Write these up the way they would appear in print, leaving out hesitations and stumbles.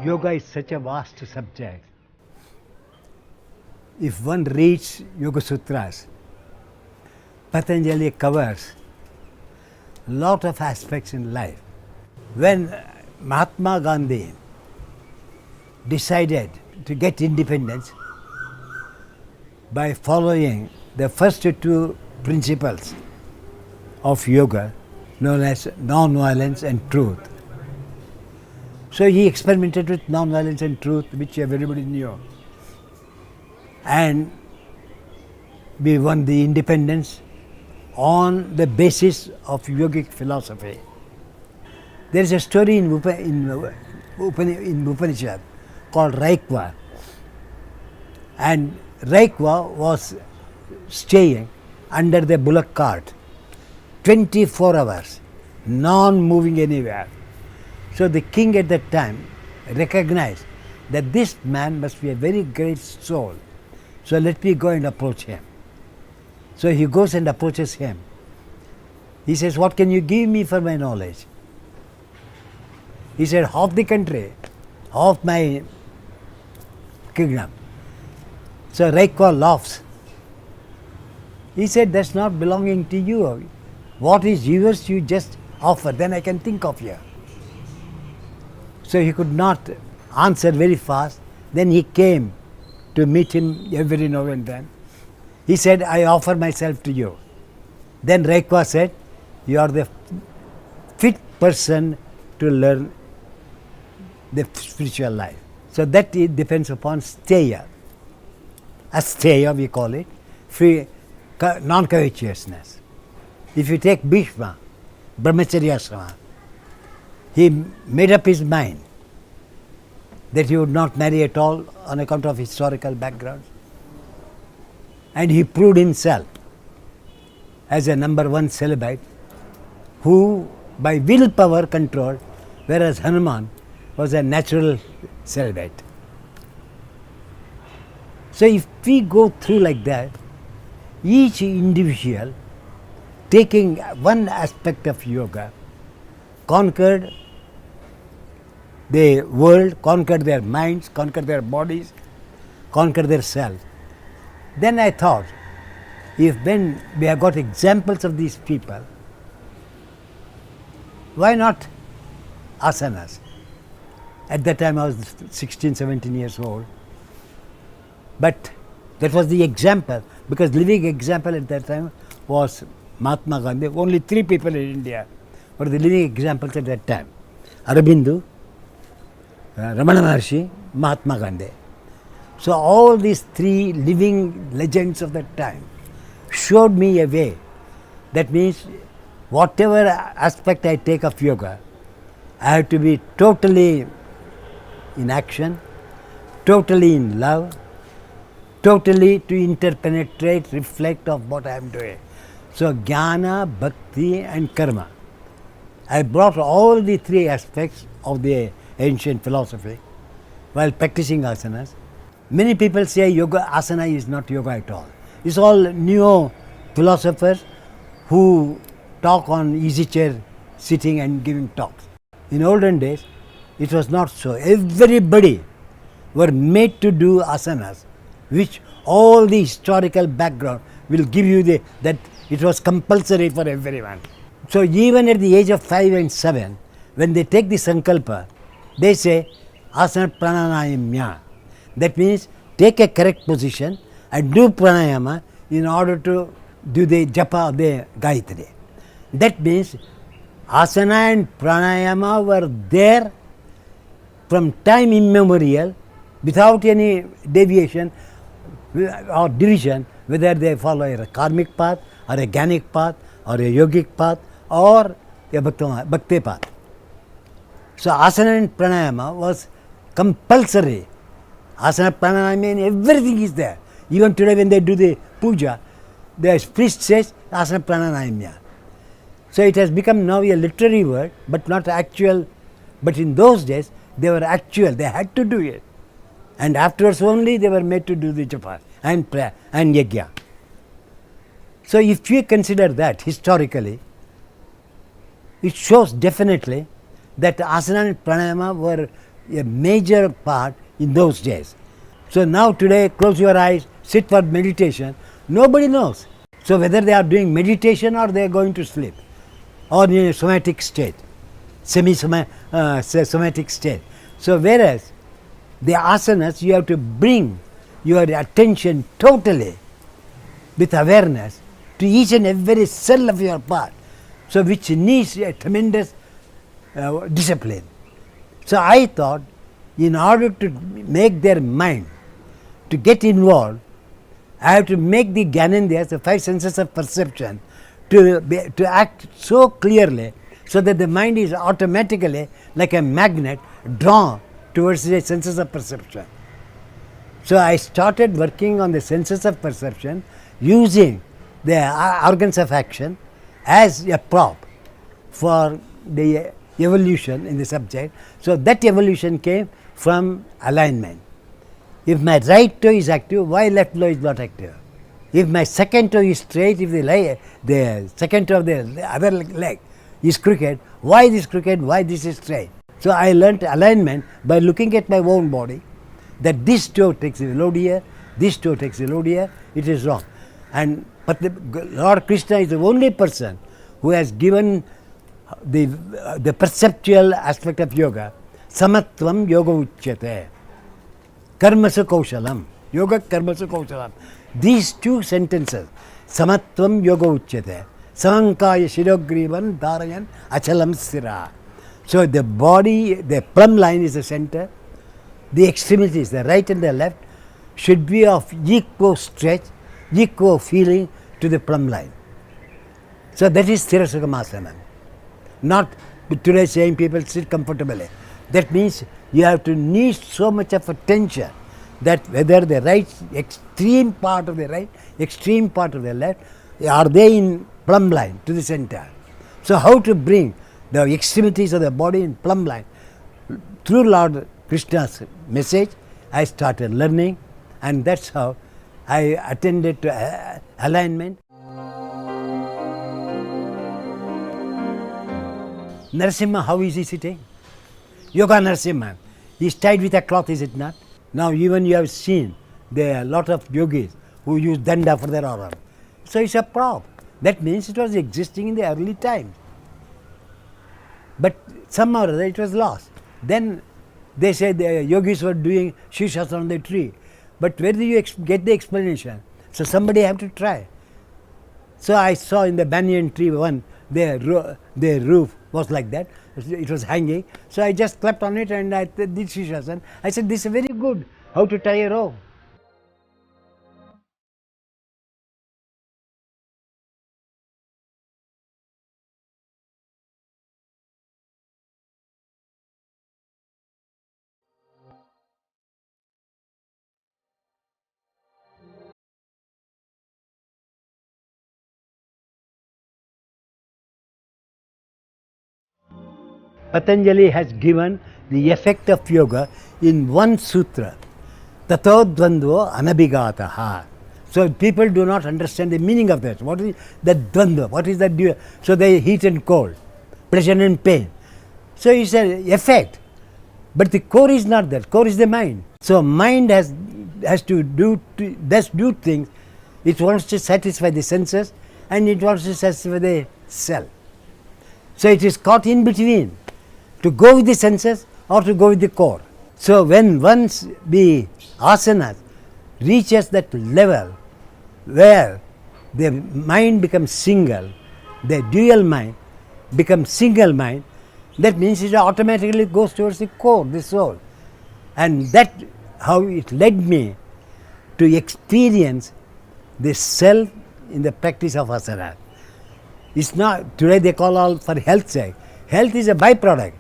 Yoga is such a vast subject. If one reads Yoga Sutras, Patanjali covers a lot of aspects in life. When Mahatma Gandhi decided to get independence by following the first two principles of yoga known as non-violence and truth. So he experimented with non-violence and truth, which everybody knew. And we won the independence on the basis of yogic philosophy. There is a story in Upanishad called Raikva. And Raikva was staying under the bullock cart 24 hours, non-moving anywhere. So the king at that time recognized that this man must be a very great soul. So let me go and approach him. So he goes and approaches him. He says, "What can you give me for my knowledge?" He said, "Half the country, half my kingdom." So Raikwa laughs. He said, "That's not belonging to you. What is yours, you just offer, then I can think of you." So he could not answer very fast. Then he came to meet him every now and then. He said, "I offer myself to you." Then Raikwa said, "You are the fit person to learn the spiritual life." So that it depends upon steya. Asteya we call it, free, non-covetousness. If you take Bhishma, Brahmacharya Ashrama, he made up his mind that he would not marry at all on account of historical background. And he proved himself as a number one celibate who by willpower controlled, whereas Hanuman was a natural celibate. So if we go through like that, each individual taking one aspect of yoga conquered the world, conquered their minds, conquered their bodies, conquered their self. Then I thought, if when we have got examples of these people, why not asanas? At that time I was 16, 17 years old. But that was the example, because living example at that time was Mahatma Gandhi. Only 3 people in India were the living examples at that time: Aurobindo, Ramana Maharshi, Mahatma Gandhi. So all these 3 living legends of that time showed me a way. That means whatever aspect I take of yoga, I have to be totally in action, totally in love, totally to interpenetrate, reflect of what I am doing. So jnana, bhakti and karma. I brought all the 3 aspects of the ancient philosophy while practicing asanas. Many people say yoga asana is not yoga at all. It's all neo philosophers who talk on easy chair sitting and giving talks. In olden days, it was not so. Everybody were made to do asanas, which all the historical background will give you that it was compulsory for everyone. So even at the age of 5 and 7, when they take the sankalpa, they say asana pranayamya. That means take a correct position and do pranayama in order to do the japa of the Gayatri. That means asana and pranayama were there from time immemorial without any deviation or division, whether they follow a karmic path or a jnanic path or a yogic path or a bhakti path. So asana and pranayama was compulsory. Asana, pranayama, mean everything is there. Even today when they do the puja, the priest says asana pranayama. So it has become now a literary word, but not actual. But in those days, they were actual. They had to do it. And afterwards only they were made to do the japa and prayer and yajna. So if you consider that historically, it shows definitely that asana and pranayama were a major part in those days. So now today, close your eyes, sit for meditation, nobody knows. So whether they are doing meditation or they are going to sleep or in a somatic state, somatic state. So whereas the asanas, you have to bring your attention totally with awareness to each and every cell of your part, so which needs a tremendous discipline. So I thought, in order to make their mind to get involved, I have to make the Gyanendriyas, the five senses of perception, to act so clearly, so that the mind is automatically like a magnet drawn towards the senses of perception. So I started working on the senses of perception using the organs of action as a prop for the evolution in the subject. So that evolution came from alignment. If my right toe is active, why left toe is not active? If my second toe is straight, if the second toe of the other leg is crooked, why this crooked, why this is straight? So I learnt alignment by looking at my own body, that this toe takes the load here, this toe takes the load here, it is wrong. But Lord Krishna is the only person who has given the perceptual aspect of yoga. Samatvam yoga uchyate, karmasu kaushalam, yoga karmasu kaushalam. These two sentences, samatvam yoga uchyate, samankaya shirogrivan dharayan achalam sthira. So the body, the plumb line is the center, the extremities, the right and the left, should be of equal stretch, equal feeling to the plumb line. So that is Sthirasukhamasana. Not today saying people sit comfortably. That means you have to need so much of attention that whether the right extreme part of the right, extreme part of the left, are they in plumb line to the center. So how to bring the extremities of the body in plumb line? Through Lord Krishna's message, I started learning, and that's how I attended to alignment. Narasimha, how is he sitting? Yoga Narasimha. He is tied with a cloth, is it not? Now even you have seen there are a lot of yogis who use danda for their arm. So it's a prop. That means it was existing in the early times. But somehow or other it was lost. Then they say the yogis were doing Shirshasana on the tree. But where do you get the explanation? So somebody have to try. So I saw in the banyan tree one, the roof was like that, it was hanging. So I just clapped on it and I did Shirshasana. I said, this is very good, how to tie a rope. Patanjali has given the effect of yoga in one sutra, Tato Dvandvo Anabhigataha. So people do not understand the meaning of that. What is that dvandva? What is that dual? So they heat and cold, pleasure and pain. So it's an effect. But the core is not that. Core is the mind. So mind has to do things. It wants to satisfy the senses and it wants to satisfy the self. So it is caught in between, to go with the senses or to go with the core. So when once the asanas reaches that level where the mind becomes single, the dual mind becomes single mind, that means it automatically goes towards the core, the soul. And that how it led me to experience the self in the practice of asana. It's not, today they call all for health sake. Health is a byproduct.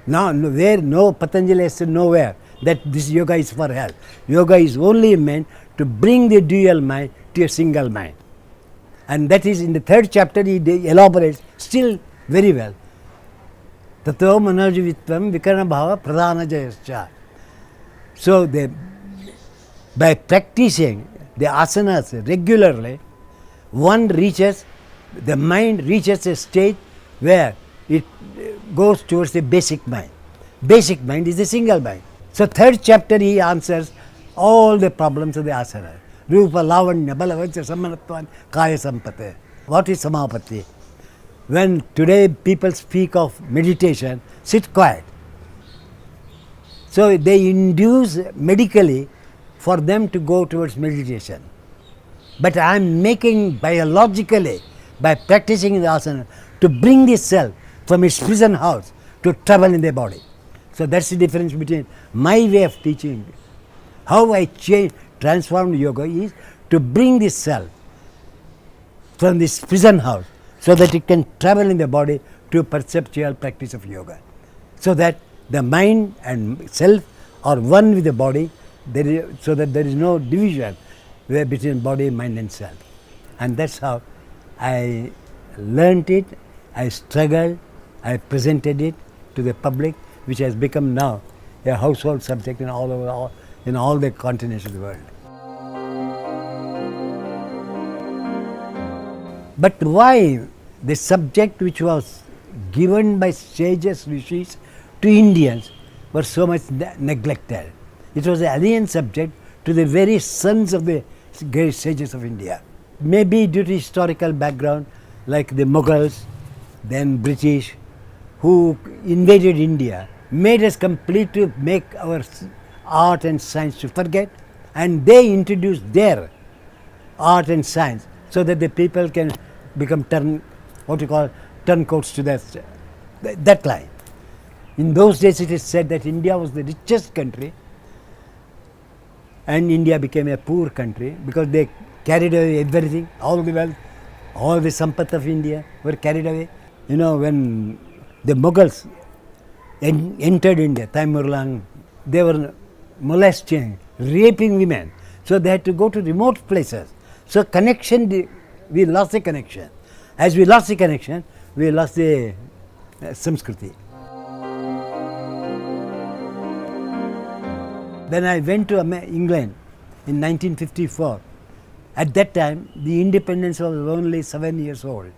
Now, where no Patanjali has said nowhere that this yoga is for health. Yoga is only meant to bring the dual mind to a single mind. And that is in the third chapter he elaborates still very well. Tato manojivitvam vikarana bhava pradhana jayascha. So by practicing the asanas regularly, one reaches, the mind reaches a state where it goes towards the basic mind. basic mind is the single mind. So third chapter he answers all the problems of the asana. Rupa, Lavanya, Balavacha, Samanatvan, Kaya Sampate. What is Samapati? When today people speak of meditation, sit quiet. So they induce medically for them to go towards meditation. But I am making biologically, by practicing the asana, to bring the self from its prison house to travel in the body. So that's the difference between my way of teaching. How I transformed yoga is to bring the self from this prison house so that it can travel in the body to perceptual practice of yoga. So that the mind and self are one with the body, so that there is no division between body, mind and self. And that's how I learnt it, I struggled, I presented it to the public, which has become now a household subject in all the continents of the world. But why the subject which was given by sages, rishis to Indians was so much neglected? It was an alien subject to the very sons of the great sages of India. Maybe due to historical background, like the Mughals, then British, who invaded India, made us complete to make our art and science to forget, and they introduced their art and science so that the people can become turncoats to that line. In those days it is said that India was the richest country and India became a poor country because they carried away everything, all the wealth, all the sampat of India were carried away. You know, when the Mughals entered India, Taimurlang, they were molesting, raping women. So they had to go to remote places. So connection, we lost the connection. As we lost the connection, we lost the Samskriti. Then I went to England in 1954. At that time, the independence was only 7 years old.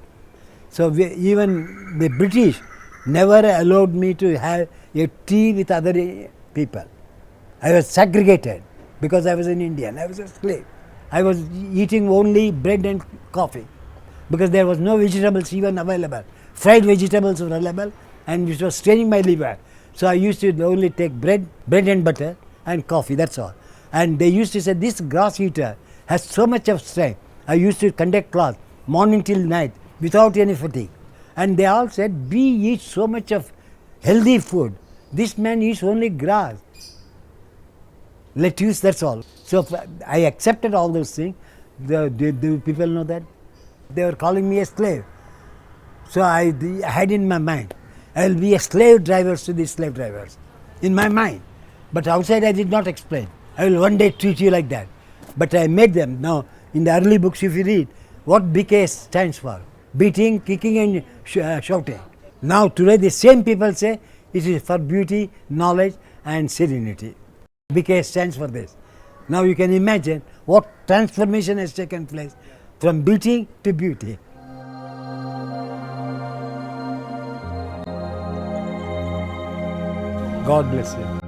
So even the British never allowed me to have a tea with other people. I was segregated because I was an Indian. I was a slave. I was eating only bread and coffee because there was no vegetables even available. Fried vegetables were available and which was straining my liver. So I used to only take bread and butter and coffee, that's all. And they used to say, this grass eater has so much of strength. I used to conduct class morning till night without any fatigue. And they all said, we eat so much of healthy food. This man eats only grass, lettuce, that's all. So I accepted all those things. Do people know that? They were calling me a slave. So I had in my mind, I will be a slave driver to these slave drivers, in my mind. But outside I did not explain. I will one day treat you like that. But I made them. Now, in the early books, if you read, what BKS stands for? Beating, kicking and shouting. Now, today the same people say it is for beauty, knowledge and serenity. BKS stands for this. Now, you can imagine what transformation has taken place from beating to beauty. God bless you.